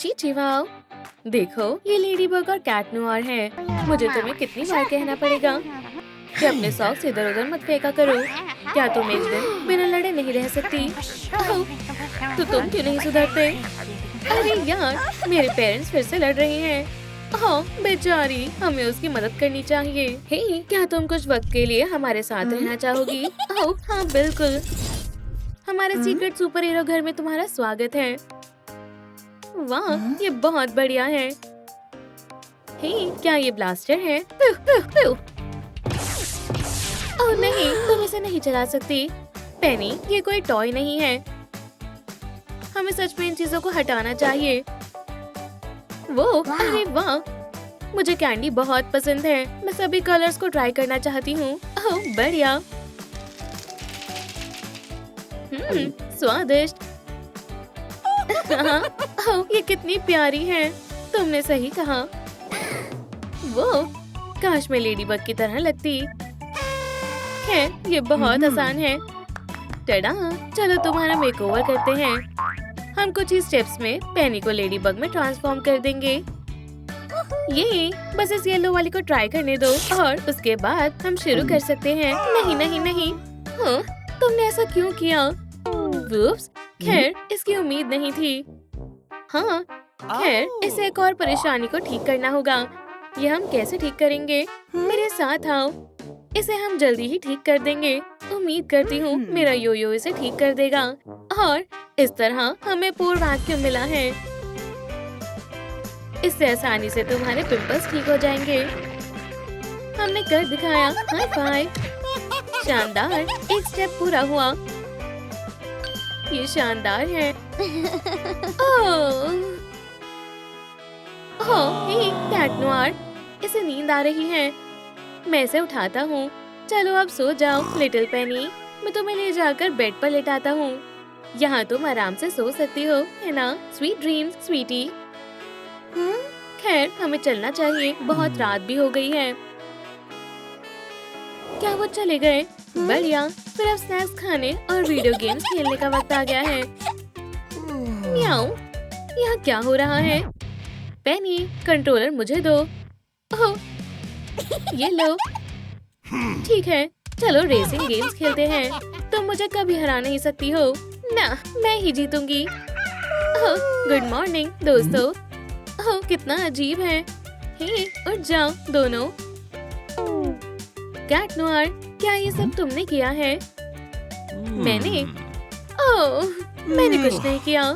Chichi wow, देखो ये lady bug और कैट नोयर है। मुझे तुम्हें कितनी बार कहना पड़ेगा कि अपने सॉक्स इधर उधर मत फेंका करो। क्या तुम एक दिन बिना लड़े नहीं रह सकती? ओह, तो तुम क्यों नहीं सुधरते? अरे यार, मेरे पेरेंट्स फिर से लड़ रहे हैं। हाँ बेचारी, हमें उसकी मदद करनी चाहिए। हे, क्या तुम कुछ वक्त के लिए हमारे साथ रहना चाहोगी? ओह हाँ बिल्कुल, हमारे सीक्रेट सुपर हीरो घर में तुम्हारा स्वागत है। वाह, ये बहुत बढ़िया है। हे, क्या ये ब्लास्टर है? प्यू, प्यू, प्यू। ओह नहीं, तुम इसे नहीं चला सकती। पेनी, ये कोई टॉय नहीं है। हमें सच में इन चीजों को हटाना चाहिए। वो, अरे वाह, मुझे कैंडी बहुत पसंद है। मैं सभी कलर्स को ट्राई करना चाहती हूँ। ओह बढ़िया। स्वादिष्ट। ओह, ये कितनी प्यारी है। तुमने सही कहा। वो, काश मैं लेडी बग की तरह लगती। है, ये बहुत आसान है। टडा, चलो तुम्हारा मेकओवर करते हैं। हम कुछ ही स्टेप्स में पेनी को लेडी बग में ट्रांसफॉर्म कर देंगे। ये बस इस येलो वाली को ट्राई करने दो और उसके बाद हम शुरू कर सकते हैं। नहीं नहीं नहीं, हाँ, तुमने ऐसा क्यों किया? वुप्स, खैर इसकी उम्मीद नहीं थी। हाँ, खैर इसे एक और परेशानी को ठीक करना होगा। ये हम कैसे ठीक करेंगे? मेरे साथ आओ। इसे हम जल्दी ही ठीक कर देंगे। उम्मीद करती हूँ मेरा योयो इसे ठीक कर देगा और इस तरह हमें पूर्ण वैक्यूम मिला है। इससे आसानी से तुम्हारे पिंपल्स ठीक हो जाएंगे। हमने कर दिखाया। High five. शानदार, एक स्टेप पूरा हुआ। ये शानदार है। ओह, हे कैट नोयर, इसे नींद आ रही है। मैं इसे उठाता हूँ। चलो अब सो जाओ लिटिल पेनी। मैं तुम्हें ले जाकर बेड पर लेटाता हूँ। यहाँ तुम आराम से सो सकती हो, है ना? Sweet dreams sweetie. खैर हमें चलना चाहिए, बहुत रात भी हो गई है। क्या वो चले गए? बढ़िया, फिर अब स्नैक्स खाने और वीडियो गेम्स खेलने का वक्त आ गया है। म्याऊ, यहाँ क्या हो रहा है? पेनी, कंट्रोलर मुझे दो। ओह, ये लो। ठीक है, चलो रेसिंग गेम्स खेलते हैं। तुम मुझे कभी हरा नहीं सकती हो। ना, मैं ही जीतूंगी। ओह, गुड मॉर्निंग दोस्तों। ओह, कितना अजीब है। हे, उठ जाओ दोनों। कैट नोयर, क्या ये सब तुमने किया है? मैंने? ओह, मैंने कुछ नहीं किया।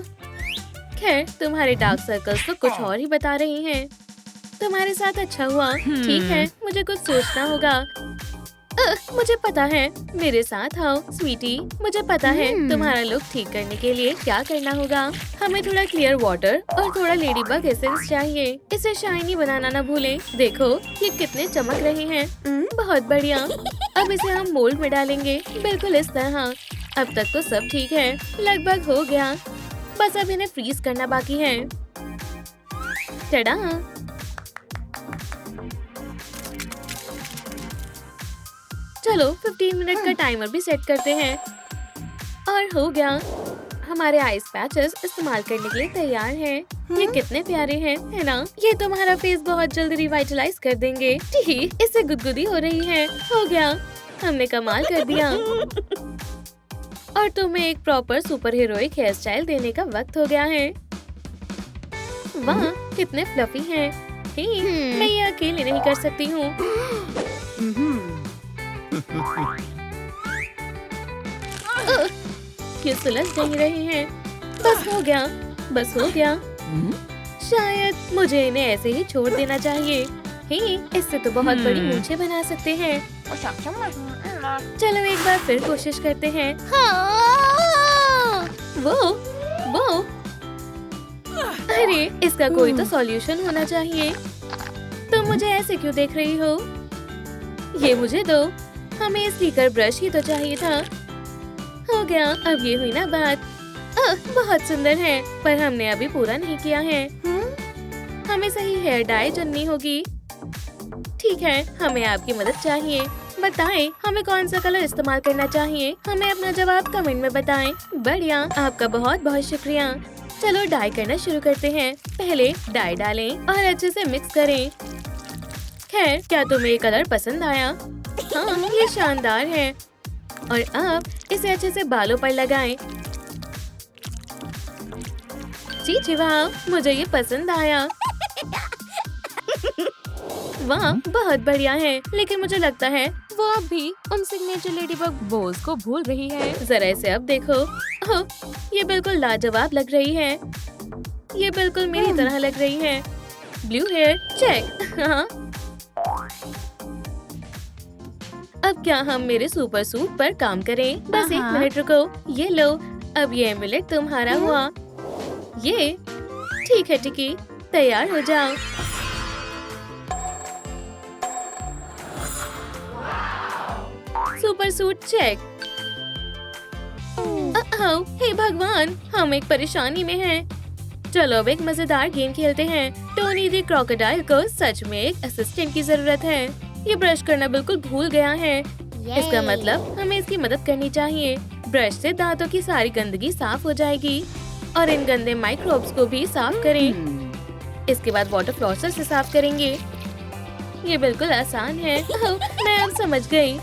खैर, तुम्हारे डार्क सर्कल्स तो कुछ और ही बता रही हैं। तुम्हारे साथ अच्छा हुआ। ठीक है, मुझे कुछ सोचना होगा। मुझे पता है, मेरे साथ आओ स्वीटी। मुझे पता है तुम्हारा लुक ठीक करने के लिए क्या करना होगा। हमें थोड़ा क्लियर वाटर और थोड़ा लेडी बग एसेंस चाहिए। इसे शाइनी बनाना ना भूलें। देखो ये कितने चमक रहे हैं। बहुत बढ़िया। अब इसे हम मोल्ड में डालेंगे, बिल्कुल इस तरह। अब तक तो सब ठीक है, लगभग हो गया। बस अब इन्हें फ्रीज करना बाकी है। टडा! चलो 15 मिनट का टाइमर भी सेट करते हैं। और हो गया, हमारे आइस पैचेस इस्तेमाल करने के लिए तैयार हैं। ये कितने प्यारे हैं, है ना? ये तुम्हारा फेस बहुत जल्दी रिवाइटलाइज कर देंगे। ठीक, इससे गुदगुदी हो रही है। हो गया, हमने कमाल कर दिया। और तुम्हें एक proper super heroic hair style देने का वक्त हो गया है। वाह, कितने फ्लफी हैं। हे, मैं ये अकेले नहीं कर सकती हूँ। क्यों सुलझ नहीं रहे हैं? बस हो गया, बस हो गया। शायद मुझे इन्हें ऐसे ही छोड़ देना चाहिए। हे, इससे तो बहुत बड़ी मूंछें बना सकते हैं। चलो एक बार फिर कोशिश करते हैं। हाँ! वो, अरे इसका कोई तो सॉल्यूशन होना चाहिए। तुम मुझे ऐसे क्यों देख रही हो? ये मुझे दो। हमें स्लीकर ब्रश ही तो चाहिए था। हो गया, अब ये हुई ना बात। बहुत सुंदर है, पर हमने अभी पूरा नहीं किया है। हमें सही हेयर डाई चुननी होगी। ठीक है, हमें आपकी मदद चाहिए। बताएं, हमें कौन सा कलर इस्तेमाल करना चाहिए? हमें अपना जवाब कमेंट में बताएं। बढ़िया, आपका बहुत बहुत शुक्रिया। चलो डाई करना शुरू करते हैं। पहले डाई डालें और अच्छे से मिक्स करें। खैर, क्या तुम्हें ये कलर पसंद आया? हाँ, ये शानदार है। और अब इसे अच्छे से बालों पर लगाएं। जी वाह, मुझे ये पसंद आया। वाह, बहुत बढ़िया है। लेकिन मुझे लगता है वो अब भी उन सिग्नेचर लेडीबग बोस को भूल रही है। जरा इसे अब देखो। ओह, ये बिल्कुल लाजवाब लग रही है। ये बिल्कुल मेरी तरह लग रही है। Blue hair check. हाँ। अब क्या हम मेरे सुपर सूट पर काम करें? बस 1 मिनट रुको। ये लो, अब ये एम्बुलेट तुम्हारा हुआ। ये ठीक है टिकी, तैयार हो जाओ। Super suit check. हे भगवान, हम एक परेशानी में हैं। चलो अब एक मजेदार गेम खेलते हैं। टोनी द क्रोकोडाइल को सच में एक असिस्टेंट की जरूरत है। ये ब्रश करना बिल्कुल भूल गया है। इसका मतलब हमें इसकी मदद करनी चाहिए। ब्रश से दांतों की सारी गंदगी साफ हो जाएगी और इन गंदे माइक्रोब्स को भी साफ करें। इसके बाद वाटर फ्लॉसर से साफ करेंगे। ये बिल्कुल आसान है। मैं अब समझ गई।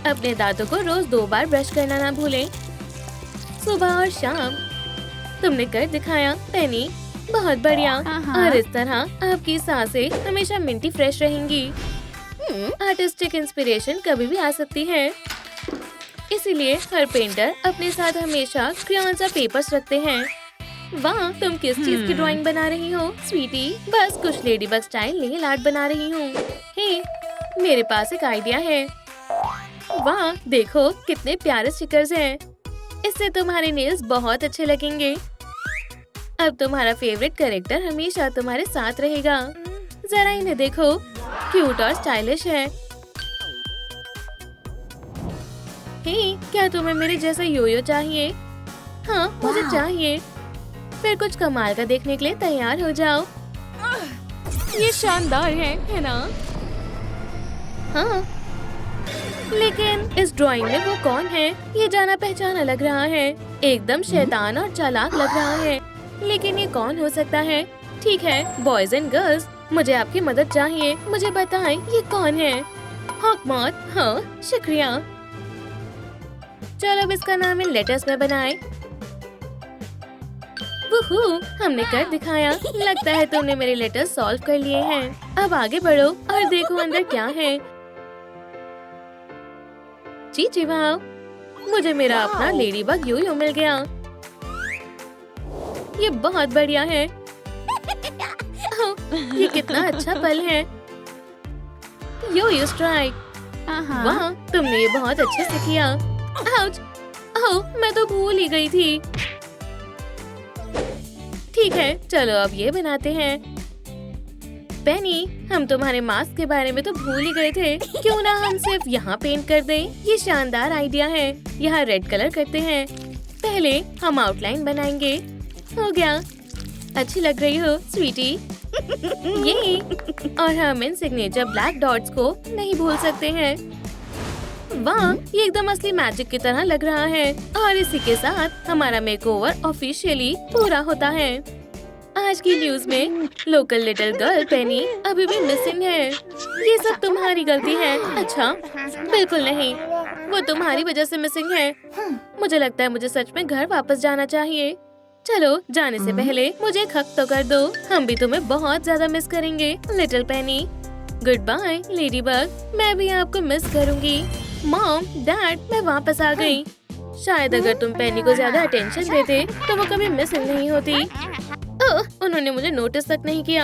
अपने दांतों को रोज 2 बार ब्रश करना ना भूलें, सुबह और शाम। तुमने कर दिखाया पेनी, बहुत बढ़िया। और इस तरह आपकी सांसें हमेशा मिंटी फ्रेश रहेंगी। आर्टिस्टिक इंस्पिरेशन कभी भी आ सकती है, इसीलिए हर पेंटर अपने साथ हमेशा क्रेयॉन्स और पेपर्स रखते हैं। वाह, तुम किस चीज की ड्राइंग बना रही हो स्वीटी? बस कुछ लेडीबग स्टाइल नेल आर्ट बना रही हूँ। हे, मेरे पास एक आइडिया है। वाह, देखो कितने प्यारे स्टिकर्स हैं। इससे तुम्हारे नेल्स बहुत अच्छे लगेंगे। अब तुम्हारा फेवरेट कैरेक्टर हमेशा तुम्हारे साथ रहेगा। जरा इन्हें देखो, क्यूट और स्टाइलिश है। हे, क्या तुम्हें मेरे जैसा योयो चाहिए? हाँ, मुझे चाहिए। फिर कुछ कमाल का देखने के लिए तैयार हो जाओ। ये शानदार है ना? हाँ, लेकिन इस ड्राइंग में वो कौन है? ये जाना पहचाना लग रहा है। एकदम शैतान और चालाक लग रहा है। लेकिन ये कौन हो सकता है? ठीक है बॉयज एंड गर्ल्स, मुझे आपकी मदद चाहिए। मुझे बताएं ये कौन है? हॉकमॉथ। हाँ, शुक्रिया। चलो अब इसका नाम इन लेटर्स में बनाएं। वुहू, हमने कर दिखाया। लगता है तुमने मेरे लेटर्स सॉल्व कर लिए हैं। अब आगे बढ़ो और देखो अंदर क्या है। जी वाह, मुझे मेरा अपना लेडीबग योयो मिल गया। ये बहुत बढ़िया है। ये कितना अच्छा पल है। योयो स्ट्राइक। वाह, तुमने ये बहुत अच्छे से किया। आउच! ओह, मैं तो भूल ही गई थी। ठीक है, चलो अब ये बनाते हैं। पेनी, हम तुम्हारे मास्क के बारे में तो भूल ही गए थे। क्यों ना हम सिर्फ यहाँ पेंट कर दें? ये शानदार आइडिया है। यहाँ रेड कलर करते हैं। पहले हम आउटलाइन बनाएंगे। हो गया। अच्छी लग रही हो स्वीटी। ये और हम इन सिग्नेचर ब्लैक डॉट्स को नहीं भूल सकते हैं। वाह, ये एकदम असली मैजिक की तरह लग रहा है। और इसी के साथ हमारा मेकओवर ऑफिशियली पूरा होता है। आज की न्यूज में लोकल लिटिल गर्ल पेनी अभी भी मिसिंग है। ये सब तुम्हारी गलती है। अच्छा, बिल्कुल नहीं, वो तुम्हारी वजह से मिसिंग है। मुझे लगता है मुझे सच में घर वापस जाना चाहिए। चलो, जाने से पहले मुझे एक हक तो कर दो। हम भी तुम्हें बहुत ज्यादा मिस करेंगे लिटिल पेनी। गुड बाय लेडीबग, मैं भी आपको मिस करूंगी। मॉम, डैड, मैं वापस आ गई। शायद अगर तुम पेनी को ज्यादा अटेंशन देते तो वो कभी मिसिंग नहीं होती। उन्होंने मुझे नोटिस तक नहीं किया।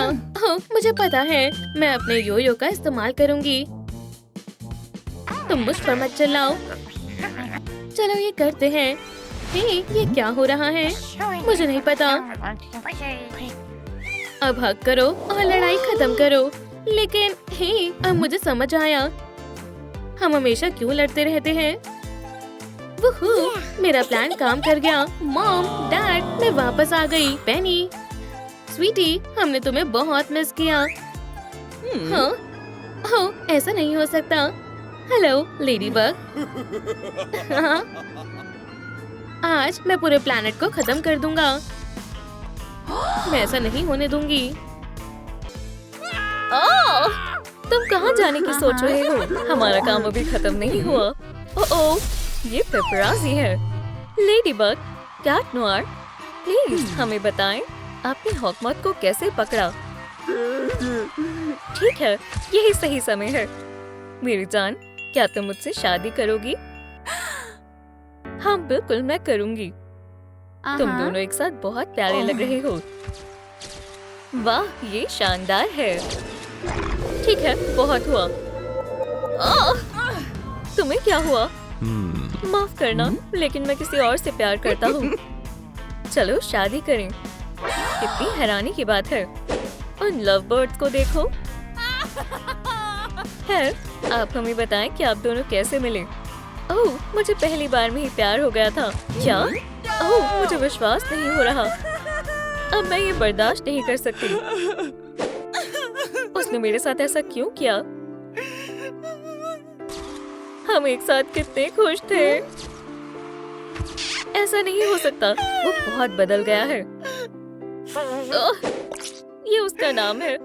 मुझे पता है, मैं अपने योयो का इस्तेमाल करूंगी। तुम मुझ पर मत चिल्लाओ। चलो ये करते हैं। हे, ये क्या हो रहा है? मुझे नहीं पता। अब हक करो और लड़ाई खत्म करो। लेकिन हे, अब मुझे समझ आया, हम हमेशा क्यों लड़ते रहते हैं। वुहू, मेरा प्लान काम कर गया। मॉम, डैड, मैं वापस आ गई। पेनी, स्वीटी, हमने तुम्हें बहुत मिस किया। हाँ? ओह, ऐसा नहीं हो सकता। Hello ladybug. हाँ? आज मैं पूरे प्लैनेट को खत्म कर दूंगा। मैं ऐसा नहीं होने दूंगी। ओह! तुम कहाँ जाने की सोच रहे हो? हमारा काम अभी खत्म नहीं हुआ। ओह, ये पेपराज़ी है। लेडीबग, कैट नोयर, प्लीज हमें बताएं आपने हॉकमॉथ को कैसे पकड़ा? ठीक है, यही सही समय है। मेरी जान, क्या तुम मुझसे शादी करोगी? हाँ बिल्कुल, मैं करूंगी। तुम दोनों एक साथ बहुत प्यारे लग रहे हो। वाह, ये शानदार है। ठीक है, बहुत हुआ। तुम्हें क्या हुआ? माफ करना, लेकिन मैं किसी और से प्यार करता हूँ। चलो शादी करें। कितनी हैरानी की बात है। उन लव बर्ड्स को देखो। खैर, आप हमें बताएं कि आप दोनों कैसे मिले? ओह, मुझे पहली बार में ही प्यार हो गया था। क्या? ओह, मुझे विश्वास नहीं हो रहा। अब मैं ये बर्दाश्त नहीं कर सकती। उसने मेरे साथ ऐसा क्यों किया? हम एक साथ कितने खुश थे। ऐसा नहीं हो सकता। वो बहुत बदल गया है। ये उसका नाम है।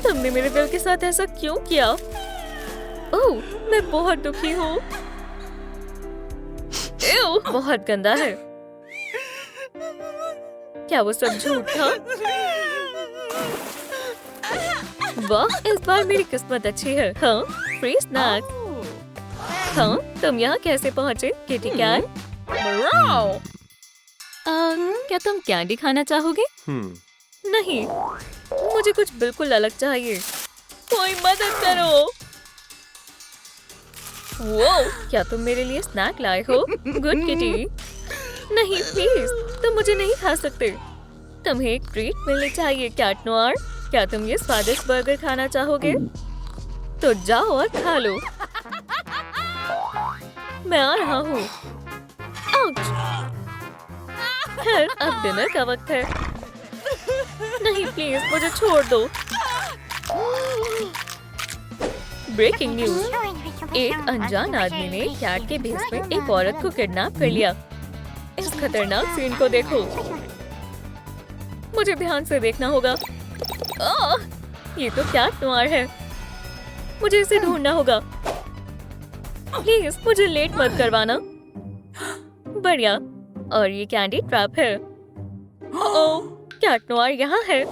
तुमने मेरे दिल के साथ ऐसा क्यों किया? ओह, मैं बहुत दुखी हूँ। बहुत गंदा है। क्या वो सब झूठ था? वाह, इस बार मेरी किस्मत अच्छी है। हाँ, फ्री स्नैक। हाँ, तुम यहाँ कैसे पहुँचे, किटी कैट? क्या तुम कैंडी खाना चाहोगे? नहीं, मुझे कुछ बिल्कुल अलग चाहिए। कोई मदद करो। वो, क्या तुम मेरे लिए स्नैक लाए हो? Good kitty. नहीं प्लीज, तुम मुझे नहीं खा सकते। तुम्हें एक ट्रीट मिलनी चाहिए कैट नोयर। क्या तुम ये स्वादिष्ट बर्गर खाना चाहोगे? तो जाओ और खा लो। मैं आ रहा हूँ। खैर, अब डिनर का वक्त है। नहीं प्लीज, मुझे छोड़ दो। ब्रेकिंग न्यूज, एक अनजान आदमी ने कैट के भेस में एक औरत को किडनैप कर लिया। इस खतरनाक सीन को देखो। मुझे ध्यान से देखना होगा। ये तो कैट नोयर है। मुझे इसे ढूंढना होगा। प्लीज मुझे लेट मत करवाना। बढ़िया, और ये कैंडी ट्रैप है। ओह, कैट नोयर यहाँ है।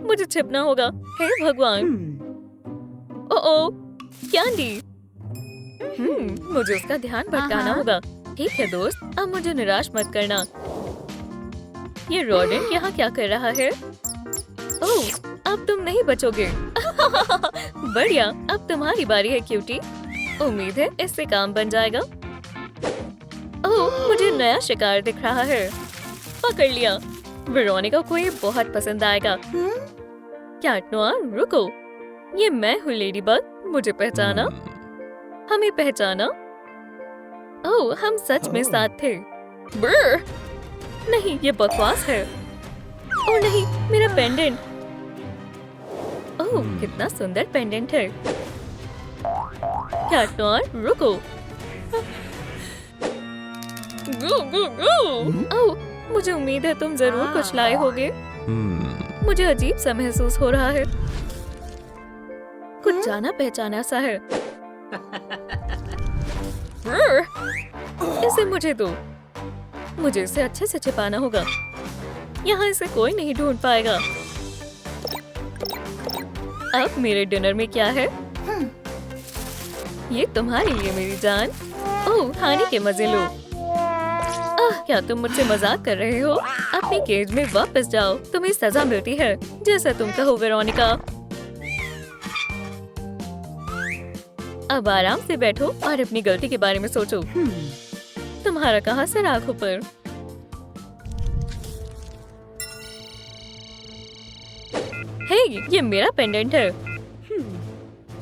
मुझे छिपना होगा। हे भगवान। ओह, कैंडी। मुझे उसका ध्यान भटकाना होगा। ठीक है दोस्त, अब मुझे निराश मत करना। ये रोडेंट यहाँ क्या कर रहा है? ओह, अब तुम नहीं बचोगे। बढ़िया, अब तुम्हारी बारी है क्यूटी। उम्मीद है इससे काम बन जाएगा। ओह, मुझे नया शिकार दिख रहा है। पकड़ लिया। वेरोनिका को ये बहुत पसंद आएगा। कैट नोयर, रुको। ये मैं हूँ लेडीबग। मुझे पहचाना? हमें पहचाना? ओह, हम सच में साथ थे। ब्र! नहीं, ये बकवास है। ओह नहीं, मेरा पेंडेंट। ओह, कितना सुंदर पेंडेंट है। कैट नोयर, रुको। गो गो गो। ओह, मुझे उम्मीद है तुम जरूर कुछ लाए होगे। मुझे अजीब सा महसूस हो रहा है। कुछ जाना पहचाना सा है। इसे मुझे दो। मुझे इसे अच्छे से छिपाना होगा। यहाँ इसे कोई नहीं ढूंढ पाएगा। अब मेरे डिनर में क्या है? ये तुम्हारे लिए मेरी जान। ओह, खाने के मजे लो। क्या तुम मुझसे मजाक कर रहे हो? अपने केज में वापस जाओ। तुम्हें सजा मिलती है, जैसा तुम कहो वेरोनिका। अब आराम से बैठो और अपनी गलती के बारे में सोचो। तुम्हारा कहाँ सर आंखों पर? हे, ये मेरा पेंडेंट है।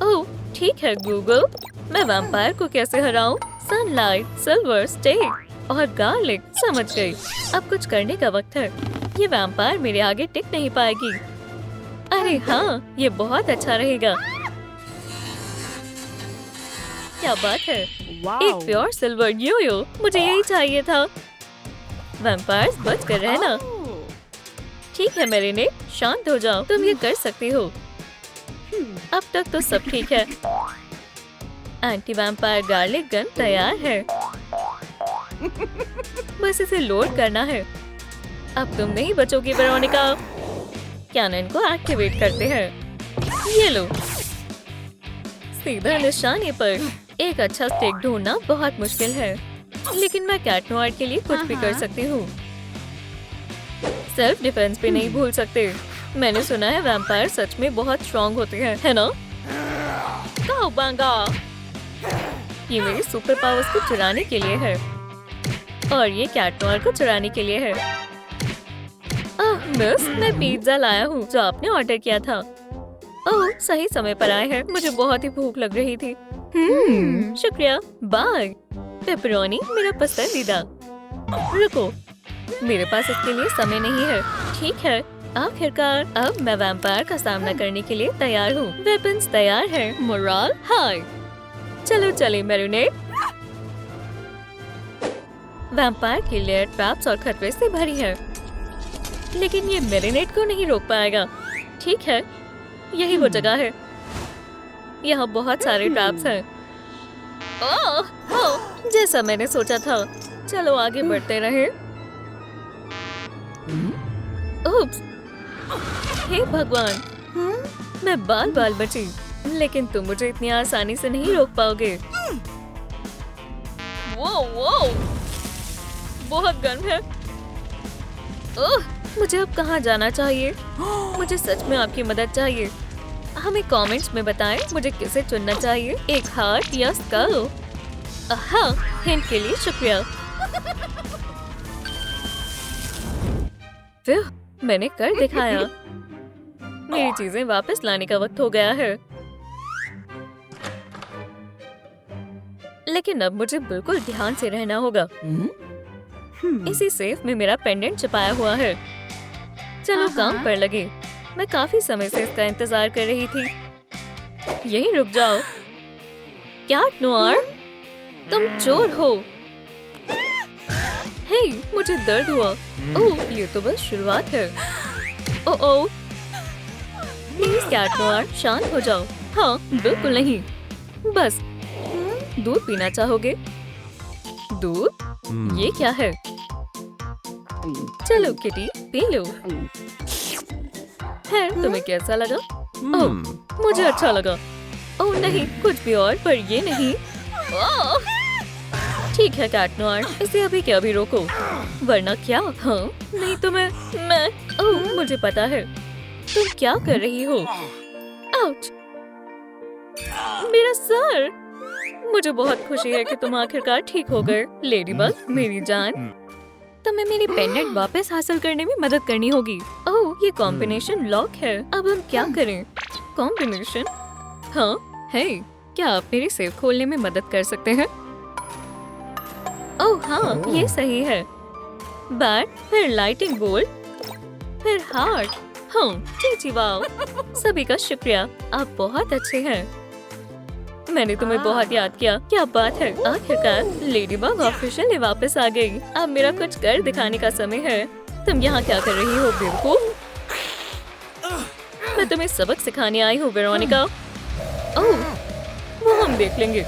ओह, ठीक है गूगल। मैं वैम्पायर को कैसे हराऊं? सनलाइट, सिल्वर स्टेक और गार्लिक। समझ गई। अब कुछ करने का वक्त है। ये वैम्पायर मेरे आगे टिक नहीं पाएगी। अरे हाँ, ये बहुत अच्छा रहेगा। क्या बात है, एक प्योर सिल्वर यो-यो, मुझे यही चाहिए था। वैम्पायर्स बच कर रहना। ठीक है मैरिनेट, शांत हो जाओ, तुम ये कर सकती हो। अब तक तो सब ठीक है। एंटी वैम्पायर गार्लिक गन तैयार है। बस इसे लोड करना है। अब तुम नहीं बचोगी वेरोनिका। कैनन को एक्टिवेट करते हैं। ये लो, सीधा निशाने पर। एक अच्छा स्टिक ढूंढना बहुत मुश्किल है, लेकिन मैं कैट नोयर के लिए कुछ भी कर सकती हूँ। सेल्फ डिफेंस भी नहीं भूल सकते। मैंने सुना है वैम्पायर सच में बहुत स्ट्रॉन्ग होते हैं, है ना? काउबांगा, ये मेरी सुपर पावर्स को चुराने के लिए है और ये कैट नोयर को चुराने के लिए है। मिस, मैं पिज्जा लाया हूँ जो आपने ऑर्डर किया था। ओह, सही समय पर आए हैं। मुझे बहुत ही भूख लग रही थी। शुक्रिया, बाय। पेपरोनी मेरा पसंदीदा। रुको, मेरे पास इसके लिए समय नहीं है। ठीक है, आखिरकार अब मैं वैम्पायर का सामना करने के लिए तैयार हूँ। वेपन्स तैयार हैं। Moral high. चलो चले मैरिनेट। वैम्पायर की लेयर ट्रैप्स और खतरे से भरी है, लेकिन ये मैरिनेट को नहीं रोक पाएगा। ठीक है, यही वो जगह है। यहाँ बहुत सारे ट्रैप्स हैं। ओह, जैसा मैंने सोचा था। चलो आगे बढ़ते रहे। उप्स, हे भगवान, मैं बाल बाल बची, लेकिन तुम मुझे इतनी आसानी से नहीं रोक पाओगे। वो बहुत गर्म है। ओह, मुझे अब कहाँ जाना चाहिए? मुझे सच में आपकी मदद चाहिए। हमें कमेंट्स में बताएं मुझे किसे चुनना चाहिए, एक हार्ट या स्कल। हाँ, हिंट के लिए शुक्रिया। फिर मैंने कर दिखाया। मेरी चीजें वापस लाने का वक्त हो गया है, लेकिन अब मुझे बिल्कुल ध्यान से रहना होगा। इसी सेफ में मेरा पेंडेंट छिपाया हुआ है। चलो काम पर लगे। मैं काफी समय से इसका इंतजार कर रही थी। यहीं रुक जाओ। कैट नोयर, तुम चोर हो। हे, मुझे दर्द हुआ। ओह, ये तो बस शुरुआत है। ओह, प्लीज कैट नोयर, शांत हो जाओ। हाँ, बिल्कुल नहीं। बस दूध पीना चाहोगे? दूध? ये क्या है? चलो किटी, पी लो। है, तुम्हें कैसा लगा? ओह, मुझे अच्छा लगा। ओह नहीं, कुछ भी और, पर ये नहीं। ओह, ठीक है कैट नोयर, इसे अभी के अभी रोको, वरना क्या? हाँ, नहीं तो मैं ओह, मुझे पता है तुम क्या कर रही हो। आउच, मेरा सर। मुझे बहुत खुशी है कि तुम आखिरकार ठीक हो गए। लेडीबग, मेरी जान, तुम्हें मेरी पेंडेंट वापस हासिल करने में मदद करनी होगी। ओह, ये कॉम्बिनेशन लॉक है। अब हम क्या करें? कॉम्बिनेशन? हाँ, है। क्या आप मेरी सेफ खोलने में मदद कर सकते हैं? ओह हाँ, ये सही है। बैट, फिर लाइटिंग बोल्ट, फिर हार्ट। हाँ, चीची वाओ। सभी का शुक्रिया, आप बहुत अच्छे हैं। मैंने तुम्हें बहुत याद किया। क्या बात है, आखिरकार लेडीबग ऑफिशियली वापस आ गई। अब मेरा कुछ कर दिखाने का समय है। तुम यहाँ क्या कर रही हो बेवकूफ? मैं तुम्हें सबक सिखाने आई हूँ वेरोनिका। ओह, वो हम देख लेंगे।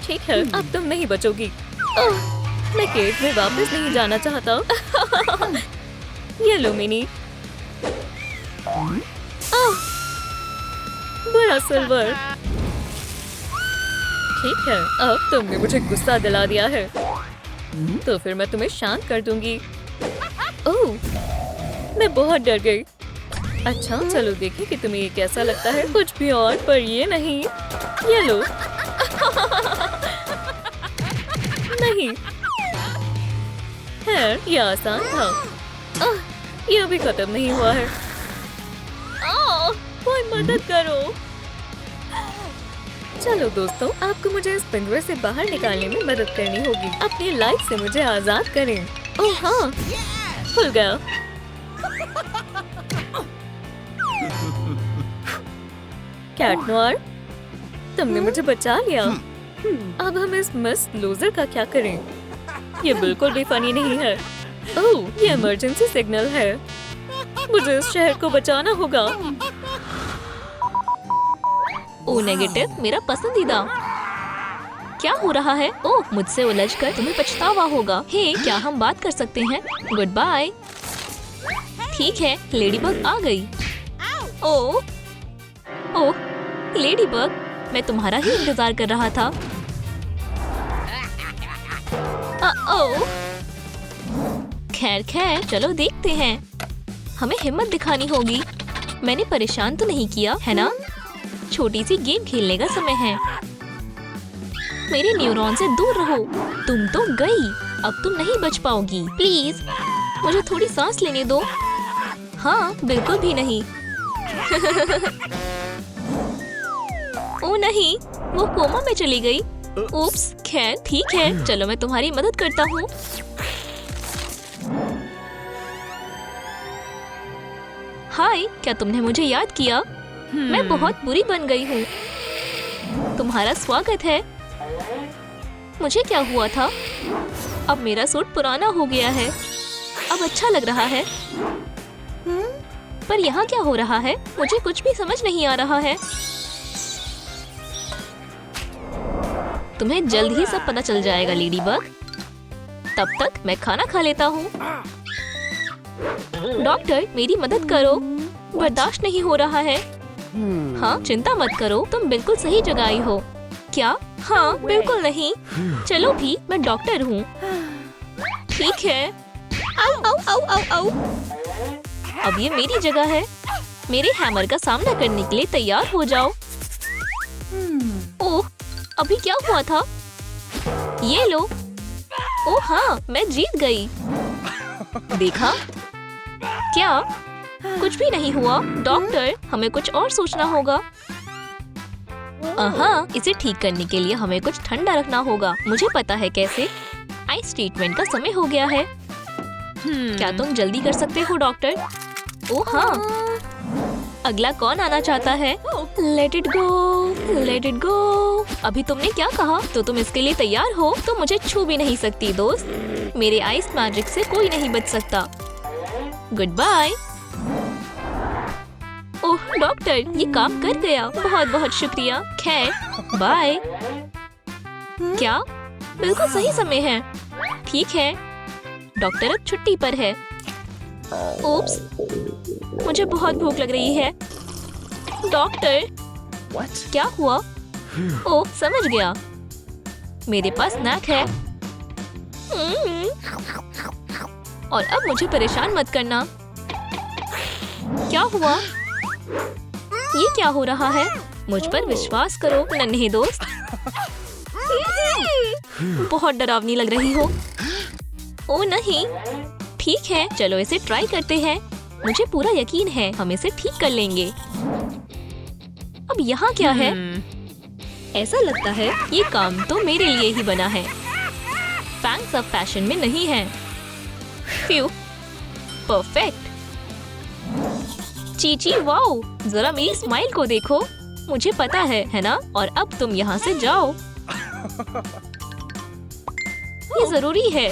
ठीक है, अब तुम नहीं बचोगी। ओह, मैं केज में वापस नहीं जाना चाहता। ये लो मिनी। ओह, बड़ा सिल्वर। ठीक है, अब तुमने मुझे गुस्सा दिला दिया है, तो फिर मैं तुम्हें शांत कर दूंगी। ओह, मैं बहुत डर गई। अच्छा, चलो देखें कि तुम्हें ये कैसा लगता है। कुछ भी और, पर ये नहीं। ये लो। नहीं, खैर ये आसान था। ये अभी खत्म नहीं हुआ है। कोई मदद करो। चलो दोस्तों, आपको मुझे इस पिंजरे से बाहर निकालने में मदद करनी होगी। अपनी लाइफ से मुझे आजाद करें। ओह हाँ, खुल गया। कैट नोयर, तुमने मुझे बचा लिया। अब हम इस मिस लूजर का क्या करें? ये बिल्कुल भी फनी नहीं है। ओह, ये इमरजेंसी सिग्नल है। मुझे इस शहर को बचाना होगा। ओ नेगेटिव, मेरा पसंदीदा। क्या हो रहा है? ओह, मुझसे उलझकर तुम्हें पछतावा होगा। हे, क्या हम बात कर सकते हैं? Good bye. ठीक है, लेडीबग आ गई। ओह ओह, लेडीबग, मैं तुम्हारा ही इंतजार कर रहा था। ओह, खैर खैर, चलो देखते हैं। हमें हिम्मत दिखानी होगी। मैंने परेशान तो नहीं किया, है ना? छोटी सी गेम खेलने का समय है। मेरे न्यूरॉन से दूर रहो। तुम तो गई, अब तुम नहीं बच पाओगी। प्लीज मुझे थोड़ी सांस लेने दो। हाँ, बिल्कुल भी नहीं। ओ नहीं, वो कोमा में चली गई। उप्स, खैर ठीक है, चलो मैं तुम्हारी मदद करता हूँ। हाय, क्या तुमने मुझे याद किया? मैं बहुत बुरी बन गई हूँ। तुम्हारा स्वागत है। मुझे क्या हुआ था? अब मेरा सूट पुराना हो गया है। अब अच्छा लग रहा है। पर यहाँ क्या हो रहा है? मुझे कुछ भी समझ नहीं आ रहा है। तुम्हें जल्द ही सब पता चल जाएगा लेडीबग। तब तक मैं खाना खा लेता हूँ। डॉक्टर, मेरी मदद करो। बर्दाश्त नहीं हो रहा है। हाँ, चिंता मत करो, तुम बिल्कुल सही जगह आई हो। क्या? हाँ, बिल्कुल नहीं। चलो भी, मैं डॉक्टर हूँ। ठीक है। आओ आओ आओ आओ आओ। अब ये मेरी जगह है। मेरे हैमर का सामना करने के लिए तैयार हो जाओ। ओह, अभी क्या हुआ था? ये लो। ओह हाँ, मैं जीत गई। देखा? क्या? कुछ भी नहीं हुआ। डॉक्टर, हमें कुछ और सोचना होगा। हाँ, इसे ठीक करने के लिए हमें कुछ ठंडा रखना होगा। मुझे पता है कैसे। आइस ट्रीटमेंट का समय हो गया है। क्या तुम जल्दी कर सकते हो डॉक्टर? ओह हाँ। अगला कौन आना चाहता है? Let it go, let it go. अभी तुमने क्या कहा? तो तुम इसके लिए तैयार हो? तो मुझे छू भी नहीं सकती दोस्त। मेरे आइस मैजिक से कोई नहीं बच सकता। Good bye. ओह डॉक्टर, ये काम कर गया। बहुत बहुत शुक्रिया। खैर, बाय। क्या? बिल्कुल सही समय है। ठीक है, डॉक्टर अब छुट्टी पर है। ओप्स, मुझे बहुत भूख लग रही है। डॉक्टर, क्या हुआ? ओह, समझ गया। मेरे पास स्नैक है। और अब मुझे परेशान मत करना। क्या हुआ? ये क्या हो रहा है? मुझ पर विश्वास करो नन्हे दोस्त। बहुत डरावनी लग रही हो। ओ नहीं। ठीक है, चलो इसे ट्राई करते हैं। मुझे पूरा यकीन है हम इसे ठीक कर लेंगे। अब यहाँ क्या है? ऐसा लगता है ये काम तो मेरे लिए ही बना है। फैंग्स अब फैशन में नहीं है। Few, perfect. चीची, वाओ, जरा मेरी स्माइल को देखो। मुझे पता है ना? और अब तुम यहाँ से जाओ। ये जरूरी है।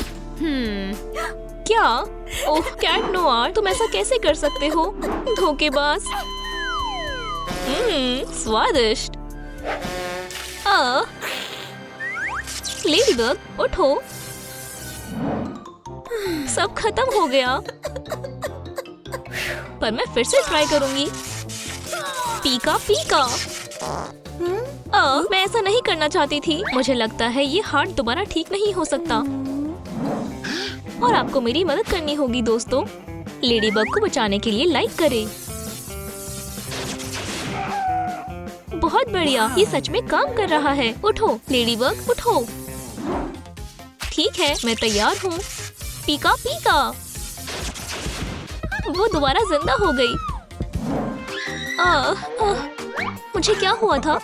क्या? ओह कैट नोआर, तुम ऐसा कैसे कर सकते हो? धोखेबाज। स्वादिष्ट। लेडीबग, उठो। सब खत्म हो गया। पर मैं फिर से ट्राई करूंगी। पीका पीका। मैं ऐसा नहीं करना चाहती थी। मुझे लगता है ये हार्ट दोबारा ठीक नहीं हो सकता। और आपको मेरी मदद करनी होगी दोस्तों। लेडीबग को बचाने के लिए लाइक करें। बहुत बढ़िया, ये सच में काम कर रहा है। उठो लेडीबग, उठो। ठीक है, मैं तैयार हूँ। पीका पीका। वो दोबारा जिंदा हो गई। मुझे क्या हुआ था?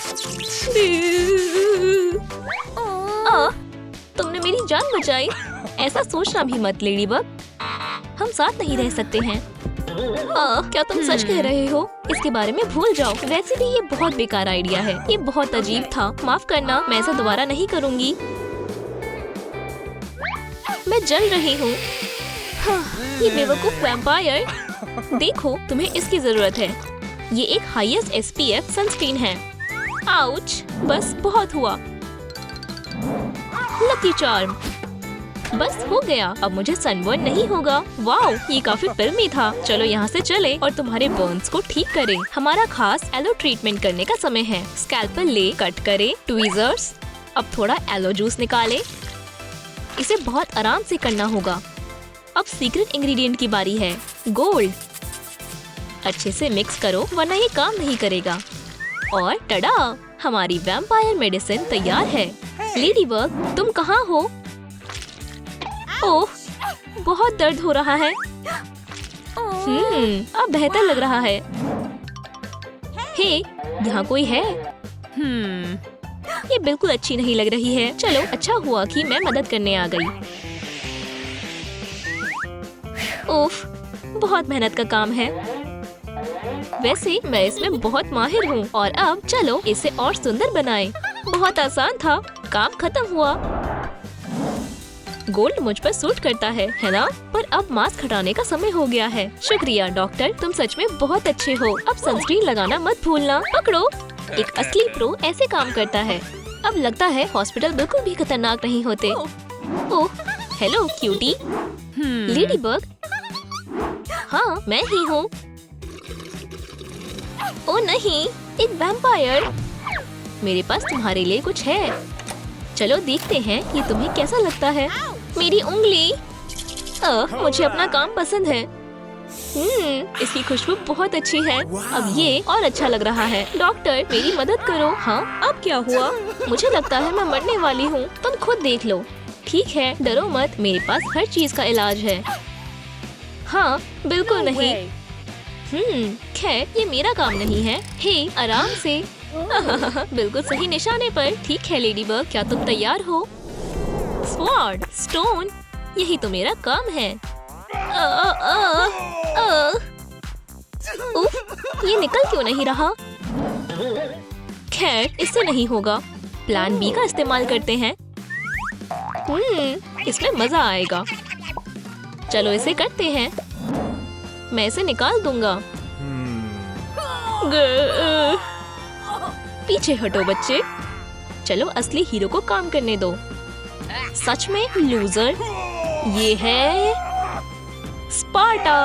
तुमने मेरी जान बचाई। ऐसा सोचना भी मत लेडीबग। हम साथ नहीं रह सकते हैं। क्या तुम सच कह रहे हो? इसके बारे में भूल जाओ। वैसे भी ये बहुत बेकार आइडिया है। ये बहुत अजीब था। माफ करना, मैं ऐसा दोबारा नहीं करूँगी। मैं जल रही हूँ। ये बेवकूफ वैम्पायर। देखो, तुम्हें इसकी जरूरत है। ये एक हाईएस्ट SPF सनस्क्रीन है। आउच, बस बहुत हुआ। Lucky charm. बस हो गया, अब मुझे सनबर्न नहीं होगा। वाओ, ये काफी फिल्मी था। चलो यहाँ से चले और तुम्हारे बर्न्स को ठीक करें। हमारा खास एलो ट्रीटमेंट करने का समय है। स्कैल्पेल ले, कट करें, ट्वीजर्स। अब थोड़ा एलो जूस निकालें। इसे बहुत आराम से करना होगा। अब सीक्रेट इंग्रेडिएंट की बारी है, गोल्ड। अच्छे से मिक्स करो वरना ये काम नहीं करेगा। और टडा, हमारी वैम्पायर मेडिसिन तैयार है। लेडीबग, तुम कहाँ हो? ओह, बहुत दर्द हो रहा है। अब बेहतर लग रहा है। हे, यहाँ कोई है? ये बिल्कुल अच्छी नहीं लग रही है। चलो, अच्छा हुआ कि मैं मदद करने आ गई। ओफ, बहुत मेहनत का काम है। वैसे मैं इसमें बहुत माहिर हूँ। और अब चलो इसे और सुंदर बनाएं। बहुत आसान था, काम खत्म हुआ। गोल्ड मुझ पर सूट करता है ना? पर अब मास्क हटाने का समय हो गया है। शुक्रिया डॉक्टर, तुम सच में बहुत अच्छे हो। अब सनस्क्रीन लगाना मत भूलना। पकड़ो, एक असली प्रो ऐसे काम करता है। अब लगता है हॉस्पिटल बिल्कुल भी खतरनाक नहीं होते। ओह, हेलो क्यूटी। लेडीबग, हाँ मैं ही हूँ। ओह नहीं, एक वैम्पायर। मेरे पास तुम्हारे लिए कुछ है। चलो देखते हैं कि तुम्हें कैसा लगता है। मेरी उंगली। मुझे अपना काम पसंद है। इसकी खुशबू बहुत अच्छी है। अब ये और अच्छा लग रहा है। डॉक्टर, मेरी मदद करो। हाँ, अब क्या हुआ? मुझे लगता है मैं मरने वाली हूँ। तुम खुद देख लो। ठीक है, डरो मत, मेरे पास हर चीज का इलाज है। हाँ, बिल्कुल नहीं। खैर, ये मेरा काम नहीं है। हे, आराम से। बिल्कुल सही निशाने पर। ठीक है लेडीबग, क्या तुम तैयार हो? स्वॉर्ड, स्टोन, यही तो मेरा काम है। उफ, ये निकल क्यों नहीं रहा? खैर, इससे नहीं होगा। प्लान B का इस्तेमाल करते हैं। इसमें मजा आएगा। चलो इसे करते हैं। मैं इसे निकाल दूंगा। पीछे हटो बच्चे। चलो असली हीरो को काम करने दो। सच में लूजर। ये है स्पार्टा।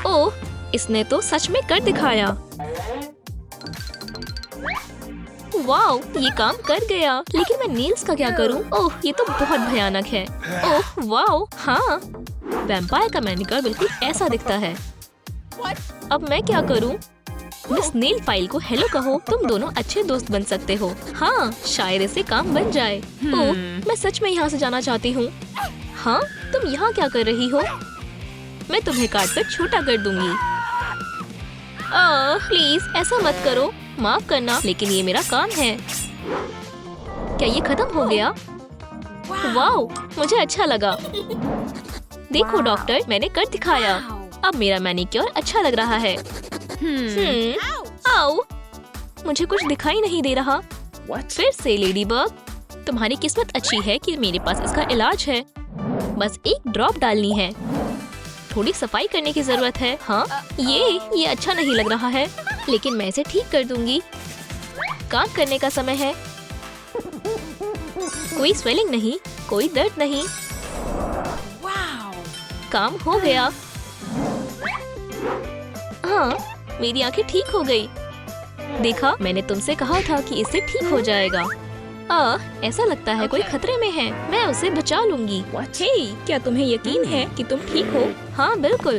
ओह, इसने तो सच में कर दिखाया। वाओ, ये काम कर गया। लेकिन मैं नेल्स का क्या करूं? ओह, ये तो बहुत भयानक है। ओह वाओ, हाँ, वैम्पायर का मैनिक्योर बिल्कुल ऐसा दिखता है। अब मैं क्या करूं? मिस नेल फाइल को हेलो कहो। तुम दोनों अच्छे दोस्त बन सकते हो। हाँ, शायद इससे काम बन जाए। ओह, मैं सच में यहाँ से जाना चाहती हूँ। हाँ, तुम यहाँ क्या कर रही हो? मैं तुम्हें काट कर छोटा कर दूंगी। प्लीज ऐसा मत करो। माफ करना, लेकिन ये मेरा काम है। क्या ये खत्म हो गया? वाओ, मुझे अच्छा लगा। देखो डॉक्टर, मैंने कर दिखाया। अब मेरा मैनिक्योर अच्छा लग रहा है। आओ, मुझे कुछ दिखाई नहीं दे रहा। फिर से लेडीबग, तुम्हारी किस्मत अच्छी है कि मेरे पास इसका इलाज है। बस एक ड्रॉप डालनी है। थोड़ी सफाई करने की जरूरत है। हाँ, ये अच्छा नहीं लग रहा है, लेकिन मैं इसे ठीक कर दूंगी। काम करने का समय है। कोई स्वेलिंग नहीं, कोई दर्द नहीं। काम हो गया। हाँ, मेरी आंखें ठीक हो गई। देखा, मैंने तुमसे कहा था कि इससे ठीक हो जाएगा। ऐसा लगता है कोई खतरे में है। मैं उसे बचा लूंगी। हे, क्या तुम्हें यकीन है कि तुम ठीक हो? हाँ बिल्कुल।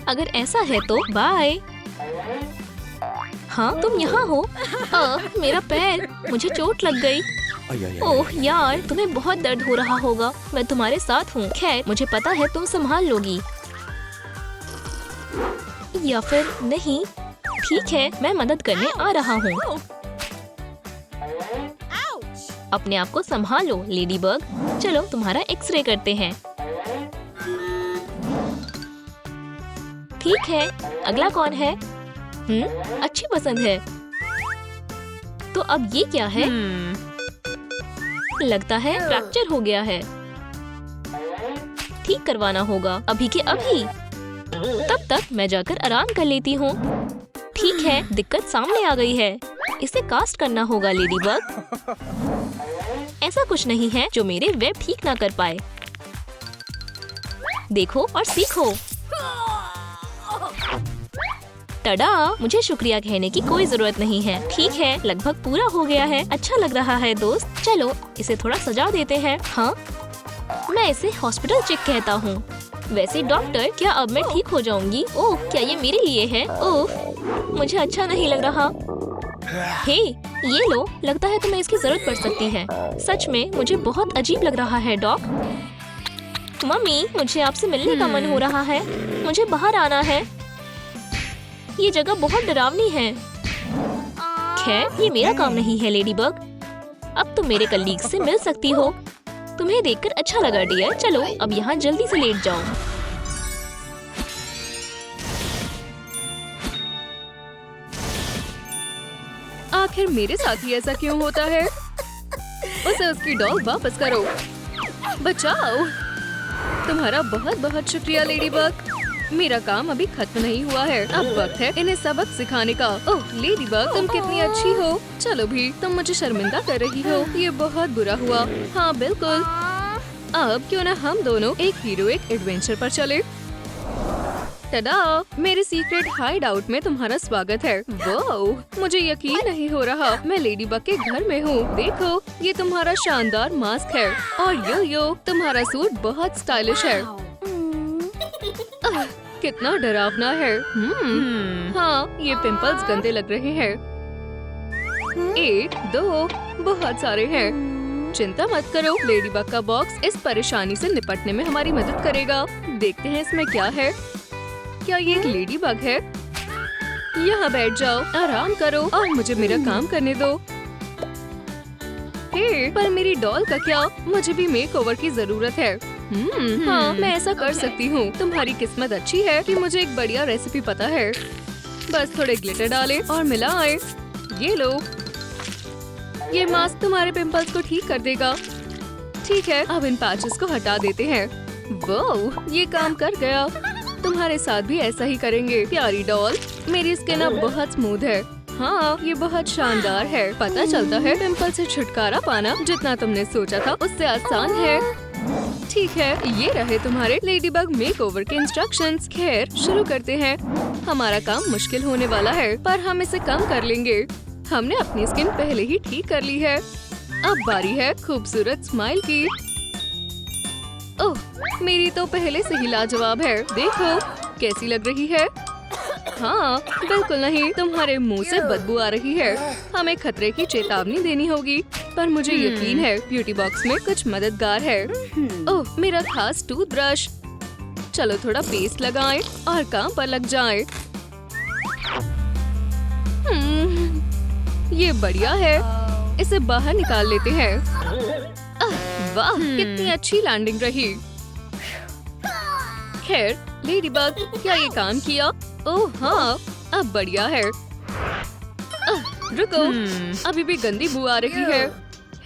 अगर ऐसा है तो बाय। हाँ, तुम यहाँ हो। मेरा पैर, मुझे चोट लग गई। ओह यार, तुम्हें बहुत दर्द हो रहा होगा। मैं तुम्हारे साथ हूँ। खैर, मुझे पता है तुम संभाल लोगी। या फिर नहीं। ठीक है, मैं मदद करने आ रहा हूँ। अपने आप को संभालो लेडीबग। चलो तुम्हारा एक्सरे करते हैं। ठीक है, अगला कौन है? अच्छी पसंद है। तो अब ये क्या है? लगता है फ्रैक्चर हो गया है। ठीक करवाना होगा अभी के अभी। तब तक मैं जाकर आराम कर लेती हूँ। ठीक है, दिक्कत सामने आ गई है। इसे कास्ट करना होगा लेडीबग। ऐसा कुछ नहीं है जो मेरे वेब ठीक ना कर पाए। देखो और सीखो। टडा, मुझे शुक्रिया कहने की कोई जरूरत नहीं है। ठीक है, लगभग पूरा हो गया है। अच्छा लग रहा है दोस्त। चलो इसे थोड़ा सजा देते हैं। हाँ, मैं इसे हॉस्पिटल चेक कहता हूँ। वैसे डॉक्टर, क्या अब मैं ठीक हो जाऊंगी? ओह, क्या ये मेरे लिए है? ओह, मुझे अच्छा नहीं लग रहा। हे, ये लो, लगता है तुम्हें इसकी जरूरत पड़ सकती है। सच में मुझे बहुत अजीब लग रहा है डॉक। मम्मी, मुझे आपसे मिलने का मन हो रहा है। मुझे बाहर आना है। ये जगह बहुत डरावनी है। खैर, ये मेरा काम नहीं है लेडीबग। अब तुम मेरे कलीग से मिल सकती हो। तुम्हें देखकर अच्छा लगा डियर। चलो अब यहाँ जल्दी से लेट जाओ। आखिर मेरे साथ ही ऐसा क्यों होता है? उसे उसकी डॉल वापस करो। बचाओ। तुम्हारा बहुत बहुत शुक्रिया लेडीबग। मेरा काम अभी खत्म नहीं हुआ है। अब वक्त है इन्हें सबक सिखाने का। ओह लेडीबग, तुम कितनी अच्छी हो। चलो भी, तुम मुझे शर्मिंदा कर रही हो। ये बहुत बुरा हुआ। हाँ बिल्कुल। अब क्यों ना हम दोनों एक हीरोइक एडवेंचर पर चले। टडा, मेरे सीक्रेट हाइड आउट में तुम्हारा स्वागत है। वाह, मुझे यकीन नहीं हो रहा मैं लेडीबग के घर में हूँ। देखो, ये तुम्हारा शानदार मास्क है और यो तुम्हारा सूट बहुत स्टाइलिश है। कितना डरावना है। हाँ, ये पिंपल्स गंदे लग रहे हैं। 1, 2, बहुत सारे हैं। चिंता मत करो, लेडीबग का बॉक्स इस परेशानी से निपटने में हमारी मदद करेगा। देखते हैं इसमें क्या है। क्या ये एक लेडीबग है? यहाँ बैठ जाओ, आराम करो और मुझे मेरा काम करने दो। हे, पर मेरी डॉल का क्या? मुझे भी मेकओवर की जरूरत है। हाँ, मैं ऐसा कर सकती हूँ। तुम्हारी किस्मत अच्छी है कि मुझे एक बढ़िया रेसिपी पता है। बस थोड़े ग्लिटर डालें और मिलाएं। ये लो, ये मास्क तुम्हारे पिंपल्स को ठीक कर देगा। ठीक है, अब इन पैचेस को हटा देते हैं। वाह, ये काम कर गया। तुम्हारे साथ भी ऐसा ही करेंगे प्यारी डॉल। मेरी स्किन अब बहुत स्मूथ है। हाँ, ये बहुत शानदार है। पता चलता है पिंपल से छुटकारा पाना जितना तुमने सोचा था उससे आसान है। ठीक है, ये रहे तुम्हारे लेडीबग मेकओवर के इंस्ट्रक्शंस। खैर, शुरू करते हैं। हमारा काम मुश्किल होने वाला है, पर हम इसे कम कर लेंगे। हमने अपनी स्किन पहले ही ठीक कर ली है। अब बारी है खूबसूरत स्माइल की। ओह, मेरी तो पहले से ही लाजवाब है। देखो कैसी लग रही है। हाँ, बिल्कुल नहीं, तुम्हारे मुंह से बदबू आ रही है। हमें खतरे की चेतावनी देनी होगी, पर मुझे यकीन है ब्यूटी बॉक्स में कुछ मददगार है। ओह, मेरा खास टूथब्रश। चलो थोड़ा पेस्ट लगाएं और काम पर लग जाएं। ये बढ़िया है। इसे बाहर निकाल लेते हैं। वाह, कितनी अच्छी लैंडिंग रही। खैर, लेडीबग, क्या ये काम किया? ओह हाँ, अब बढ़िया है। रुको, अभी भी गंदी बू आ रही है।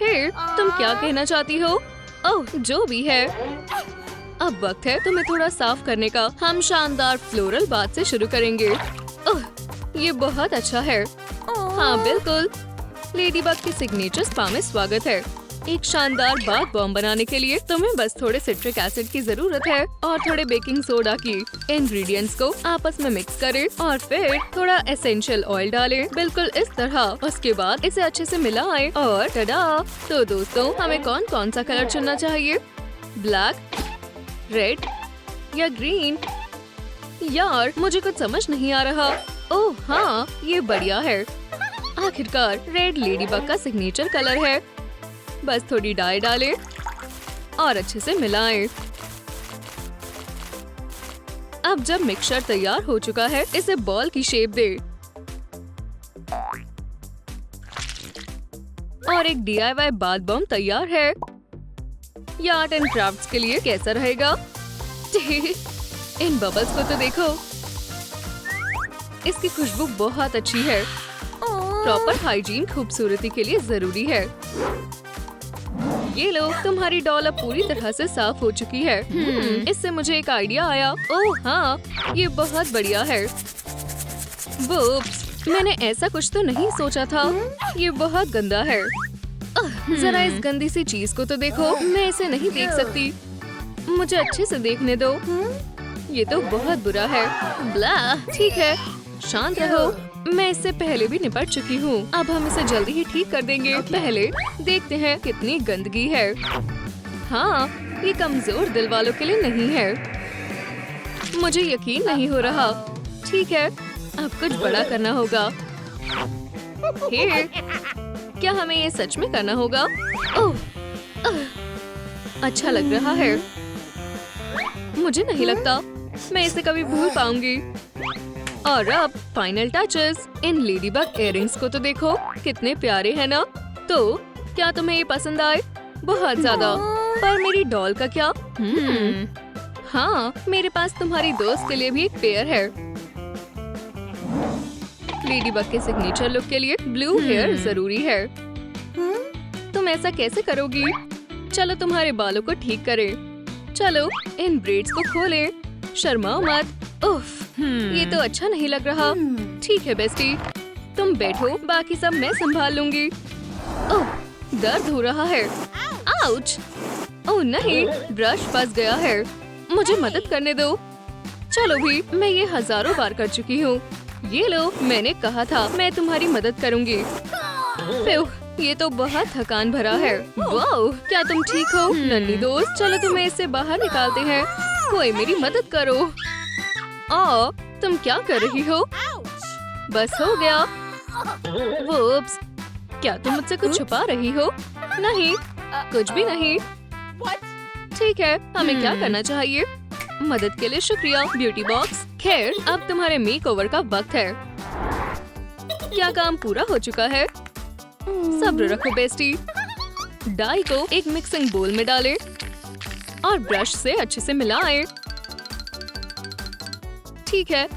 हे, तुम क्या कहना चाहती हो? ओह, जो भी है। अब वक्त है तुम्हें थोड़ा साफ करने का। हम शानदार फ्लोरल बाथ से शुरू करेंगे। ओह, ये बहुत अच्छा है। हाँ बिल्कुल, लेडीबग के सिग्नेचर स्पा में स्वागत है। एक शानदार बाथ बॉम्ब बनाने के लिए तुम्हें बस थोड़े सिट्रिक एसिड की जरूरत है और थोड़े बेकिंग सोडा की। इंग्रेडिएंट्स को आपस में मिक्स करें और फिर थोड़ा एसेंशियल ऑयल डालें, बिल्कुल इस तरह। उसके बाद इसे अच्छे से मिलाएं और टडा। तो दोस्तों, हमें कौन कौन सा कलर चुनना चाहिए? ब्लैक, रेड या ग्रीन? यार, मुझे कुछ समझ नहीं आ रहा। ओह हाँ, ये बढ़िया है। आखिरकार रेड लेडीबग का सिग्नेचर कलर है। बस थोड़ी डाई डालें और अच्छे से मिलाएं। अब जब मिक्सचर तैयार हो चुका है, इसे बॉल की शेप दे और एक DIY बाथ बॉम्ब तैयार है। ये आर्ट एंड क्राफ्ट्स के लिए कैसा रहेगा? इन बबल्स को तो देखो। इसकी खुशबू बहुत अच्छी है। प्रॉपर हाइजीन खूबसूरती के लिए जरूरी है। ये लो, तुम्हारी डॉल अब पूरी तरह से साफ हो चुकी है। इससे मुझे एक आइडिया आया। ओह हाँ, ये बहुत बढ़िया है। वुप्स, मैंने ऐसा कुछ तो नहीं सोचा था। ये बहुत गंदा है। जरा इस गंदी सी चीज को तो देखो। मैं इसे नहीं देख सकती। मुझे अच्छे से देखने दो। ये तो बहुत बुरा है। ब्ला, ठीक है, शांत रहो। मैं इससे पहले भी निपट चुकी हूँ। अब हम इसे जल्दी ही ठीक कर देंगे। पहले देखते हैं कितनी गंदगी है। हाँ, ये कमजोर दिल वालों के लिए नहीं है। मुझे यकीन नहीं हो रहा। ठीक है, अब कुछ बड़ा करना होगा। हे, क्या हमें ये सच में करना होगा? ओह, अच्छा लग रहा है। मुझे नहीं लगता मैं इसे कभी भूल पाऊंगी। और अब फाइनल टचेस। इन लेडीबग इयररिंग्स को तो देखो, कितने प्यारे हैं ना। तो क्या तुम्हें ये पसंद आए? बहुत ज्यादा। पर मेरी डॉल का क्या? हाँ, मेरे पास तुम्हारी दोस्त के लिए भी एक पेयर है। लेडीबग के सिग्नेचर लुक के लिए ब्लू हेयर जरूरी है। तुम ऐसा कैसे करोगी? चलो तुम्हारे बालों को ठीक करें। चलो इन ब्रेड्स को खोलें। शर्माओ मत। उफ, ये तो अच्छा नहीं लग रहा। ठीक है बेस्टी, तुम बैठो, बाकी सब मैं संभाल लूंगी। ओह, दर्द हो रहा है। आउच! ओह नहीं, ब्रश फंस गया है। मुझे मदद करने दो। चलो भी, मैं ये हजारों बार कर चुकी हूँ। ये लो, मैंने कहा था मैं तुम्हारी मदद करूंगी। ये तो बहुत थकान भरा है। वाओ, क्या तुम ठीक हो नन्ही दोस्त? चलो तुम्हें इससे बाहर निकालते हैं। कोई मेरी मदद करो। तुम क्या कर रही हो? बस हो गया। वुप्स, क्या तुम मुझसे कुछ छुपा रही हो? नहीं, कुछ भी नहीं। ठीक है, हमें क्या करना चाहिए? मदद के लिए शुक्रिया ब्यूटी बॉक्स। खैर, अब तुम्हारे मेकओवर का वक्त है। क्या काम पूरा हो चुका है? सब्र रखो बेस्टी। डाई को एक मिक्सिंग बोल में डालें और ब्रश से अच्छे से मिलाएं। ठीक है,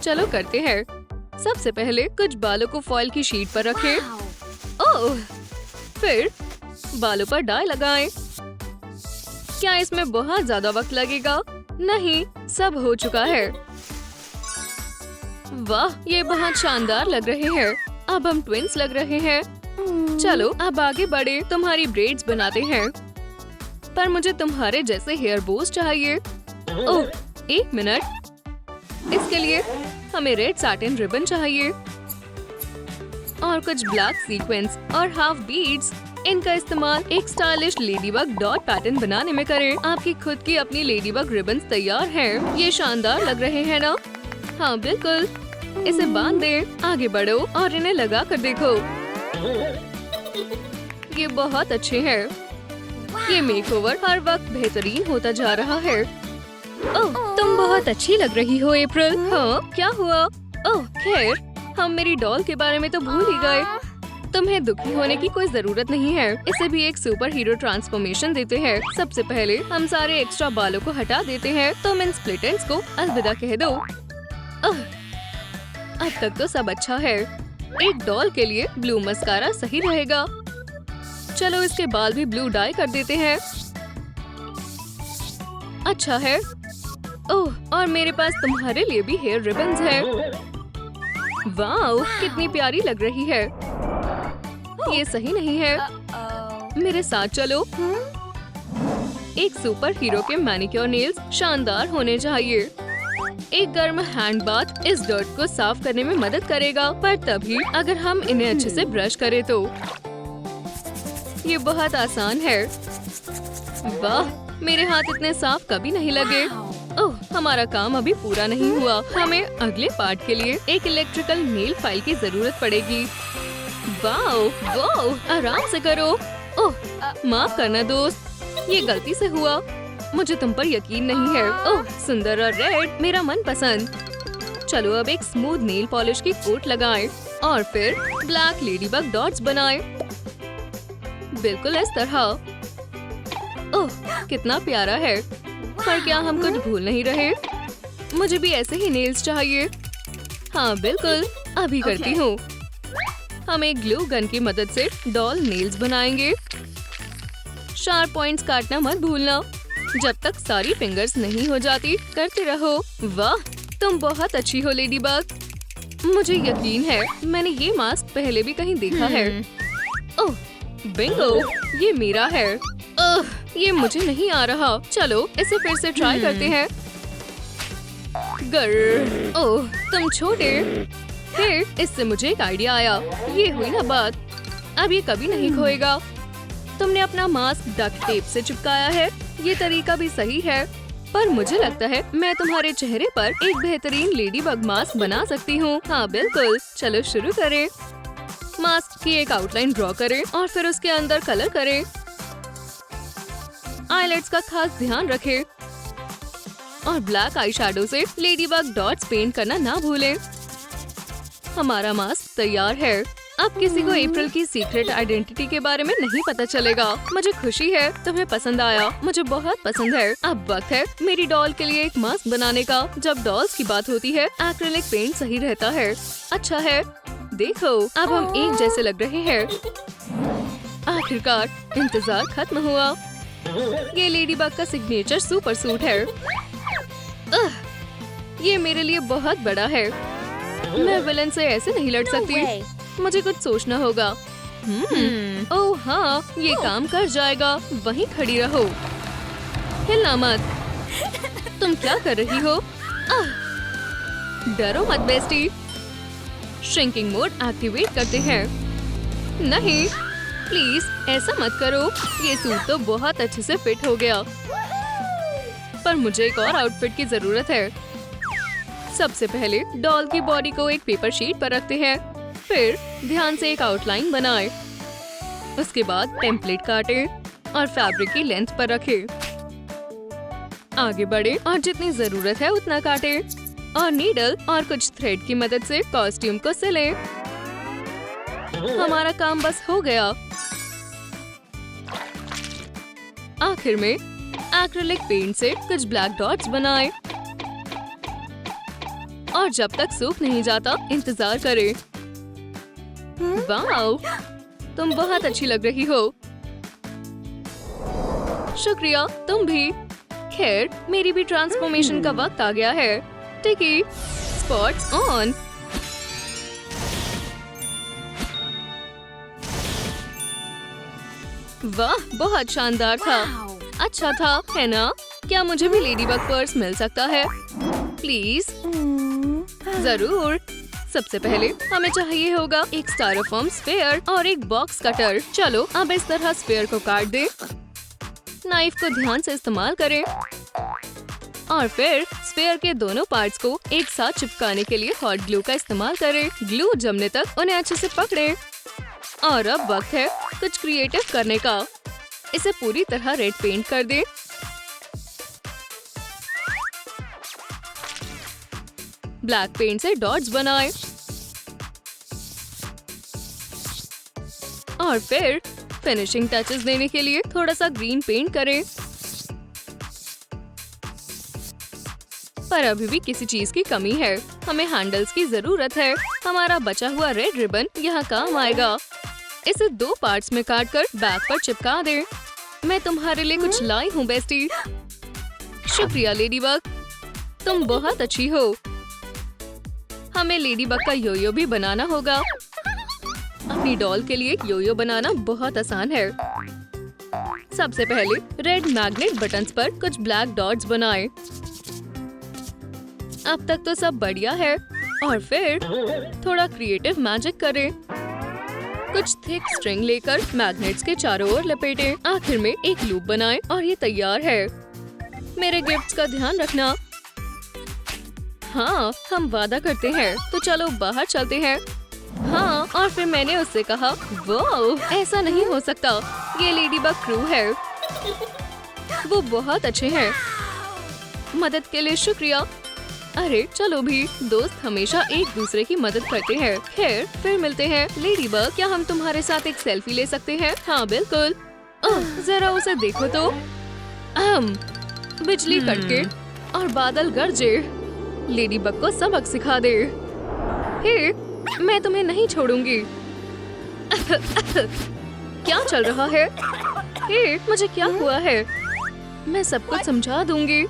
चलो करते हैं। सबसे पहले कुछ बालों को फॉइल की शीट पर रखें। ओह, फिर बालों पर डाई लगाएं। क्या इसमें बहुत ज्यादा वक्त लगेगा? नहीं, सब हो चुका है। वाह, ये बहुत शानदार लग रहे हैं। अब हम ट्विंस लग रहे हैं। चलो अब आगे बढ़े, तुम्हारी ब्रेड्स बनाते हैं। पर मुझे तुम्हारे जैसे हेयर बोस चाहिए। ओह, एक मिनट। इसके लिए हमें रेड सैटिन रिबन चाहिए और कुछ ब्लैक सीक्वेंस और हाफ बीड्स। इनका इस्तेमाल एक स्टाइलिश लेडीबग डॉट पैटर्न बनाने में करें। आपकी खुद की अपनी लेडीबग रिबन्स तैयार हैं। ये शानदार लग रहे हैं ना? हाँ बिल्कुल। इसे बांध दे, आगे बढ़ो और इन्हें लगा कर देखो। ये बहुत अच्छे हैं। ये मेकओवर हर वक्त बेहतरीन होता जा रहा है। ओह, तुम बहुत अच्छी लग रही हो अप्रैल। हाँ, क्या हुआ? ओह खैर, हम मेरी डॉल के बारे में तो भूल ही गए। तुम्हें दुखी होने की कोई जरूरत नहीं है। इसे भी एक सुपर हीरो ट्रांसफॉर्मेशन देते हैं। सबसे पहले हम सारे एक्स्ट्रा बालों को हटा देते हैं। तुम इन स्प्लिट एंड्स को अलविदा कह दो। अब तक तो सब अच्छा है। एक डॉल के लिए ब्लू मस्कारा सही रहेगा। चलो इसके बाल भी ब्लू डाई कर देते हैं। अच्छा है। ओह, और मेरे पास तुम्हारे लिए भी हेयर रिबन्स हैं। वाओ, कितनी प्यारी लग रही है। ये सही नहीं है। मेरे साथ चलो। एक सुपर हीरो के मैनिक्योर नेल्स शानदार होने चाहिए। एक गर्म हैंड बाथ इस डर्ट को साफ करने में मदद करेगा, पर तभी अगर हम इन्हें अच्छे से ब्रश करें तो। ये बहुत आसान है। वाह, मेरे हाथ इतने साफ कभी नहीं लगे। ओह, हमारा काम अभी पूरा नहीं हुआ। हमें अगले पार्ट के लिए एक इलेक्ट्रिकल नेल फाइल की जरूरत पड़ेगी। वाओ, वाओ, आराम से करो। ओह, माफ करना दोस्त, ये गलती से हुआ। मुझे तुम पर यकीन नहीं है। ओह, सुंदर और रेड, मेरा मनपसंद। चलो अब एक स्मूथ नेल पॉलिश की कोट लगाएं और फिर ब्लैक लेडीबग डॉट्स बनाएं। बिल्कुल इस तरह। ओह, कितना प्यारा है। पर क्या हम कुछ भूल नहीं रहे? मुझे भी ऐसे ही नेल्स चाहिए। हाँ बिल्कुल, अभी करती हूँ। हम एक ग्लू गन की मदद से डॉल नेल्स बनाएंगे। शार्प पॉइंट्स काटना मत भूलना। जब तक सारी फिंगर्स नहीं हो जाती करते रहो। वाह, तुम बहुत अच्छी हो लेडीबग। मुझे यकीन है मैंने ये मास्क पहले भी कहीं देखा है। ओह, बिंगो, ये मेरा है। ये मुझे नहीं आ रहा। चलो इसे फिर से ट्राई करते हैं। गर, ओह, तुम छोटे। फिर इससे मुझे एक आइडिया आया। ये हुई ना बात, अब ये कभी नहीं खोएगा। तुमने अपना मास्क डक्ट टेप से चिपकाया है। ये तरीका भी सही है, पर मुझे लगता है मैं तुम्हारे चेहरे पर एक बेहतरीन लेडीबग मास्क बना सकती हूँ। हाँ बिल्कुल, चलो शुरू करें। मास्क की एक आउटलाइन ड्रॉ करें और फिर उसके अंदर कलर करें। आईलेट्स का खास ध्यान रखें और ब्लैक आई शैडो से लेडीबग डॉट्स पेंट करना ना भूलें। हमारा मास्क तैयार है। अब किसी को अप्रैल की सीक्रेट आइडेंटिटी के बारे में नहीं पता चलेगा। मुझे खुशी है तुम्हें पसंद आया। मुझे बहुत पसंद है। अब वक्त है मेरी डॉल के लिए एक मास्क बनाने का। जब डॉल्स की बात होती है एक्रिलिक पेंट सही रहता है। अच्छा है, देखो अब हम एक जैसे लग रहे हैं। आखिरकार इंतजार खत्म हुआ। ये लेडीबग का सिग्नेचर सुपर सूट है। ये मेरे लिए बहुत बड़ा है। मैं विलन से ऐसे नहीं लड़ सकती। मुझे कुछ सोचना होगा। ओह हाँ, ये काम कर जाएगा। वहीं खड़ी रहो, हिलना मत। तुम क्या कर रही हो? डरो मत बेस्टी। श्रिंकिंग मोड एक्टिवेट करते हैं। नहीं प्लीज ऐसा मत करो। ये सूट तो बहुत अच्छे से फिट हो गया, पर मुझे एक और आउटफिट की जरूरत है। सबसे पहले डॉल की बॉडी को एक पेपर शीट पर रखते हैं। फिर ध्यान से एक आउटलाइन बनाएं। उसके बाद टेम्पलेट काटें और फैब्रिक की लेंथ पर रखें। आगे बढ़े और जितनी जरूरत है उतना काटें और नीडल और कुछ थ्रेड की मदद से कॉस्ट्यूम को सिलें। हमारा काम बस हो गया। आखिर में एक्रिलिक पेंट से कुछ ब्लैक डॉट्स बनाएं और जब तक सूख नहीं जाता इंतजार करें। वाओ, तुम बहुत अच्छी लग रही हो। शुक्रिया, तुम भी। खैर, मेरी भी ट्रांसफॉर्मेशन का वक्त आ गया है। टिकी, स्पॉट्स ऑन। वाह, बहुत शानदार था। अच्छा था, है ना? क्या मुझे भी लेडीबग पर्स मिल सकता है? प्लीज। जरूर। सबसे पहले हमें चाहिए होगा एक स्टायरोफोम स्फीयर और एक बॉक्स कटर। चलो अब इस तरह स्फीयर को काट दे। नाइफ को ध्यान से इस्तेमाल करें और फिर स्फीयर के दोनों पार्ट्स को एक साथ चिपकाने के लिए हॉट ग्लू का इस्तेमाल करें। ग्लू जमने तक उन्हें अच्छे से पकड़ें। और अब वक्त है कुछ क्रिएटिव करने का। इसे पूरी तरह रेड पेंट कर दें। ब्लैक पेंट से डॉट्स बनाएं और फिर फिनिशिंग टचेस देने के लिए थोड़ा सा ग्रीन पेंट करें। पर अभी भी किसी चीज की कमी है। हमें हैंडल्स की जरूरत है। हमारा बचा हुआ रेड रिबन यहाँ काम आएगा। इसे 2 पार्ट्स में काटकर बैक पर चिपका दे। मैं तुम्हारे लिए कुछ लाई हूँ बेस्टी। शुक्रिया लेडीबग, तुम बहुत अच्छी हो। हमें लेडीबग का योयो भी बनाना होगा। अपनी डॉल के लिए योयो बनाना बहुत आसान है। सबसे पहले रेड मैग्नेट बटन्स पर कुछ ब्लैक डॉट्स बनाएं। अब तक तो सब बढ़िया है। और फिर थोड़ा क्रिएटिव मैजिक करें। कुछ थिक स्ट्रिंग लेकर मैग्नेट्स के चारों ओर लपेटें। आखिर में एक लूप बनाएं और ये तैयार है। मेरे गिफ्ट्स का ध्यान रखना। हाँ, हम वादा करते हैं। तो चलो बाहर चलते हैं। हाँ, और फिर मैंने उससे कहा, वो ऐसा नहीं हो सकता। ये लेडीबग क्रू है। वो बहुत अच्छे हैं। मदद के लिए शुक्रिया। अरे चलो भी, दोस्त हमेशा एक दूसरे की मदद करते हैं। खैर, फिर मिलते हैं। लेडीबग, क्या हम तुम्हारे साथ एक सेल्फी ले सकते हैं? हाँ बिल्कुल। जरा उसे देखो तो। बिजली कड़के और बादल गरजे। लेडीबग को सबक सिखा दे। हे, मैं तुम्हें नहीं छोड़ूंगी। क्या चल रहा है? हे, मुझे क्या हुआ है? मैं सब कुछ समझा दूंगी।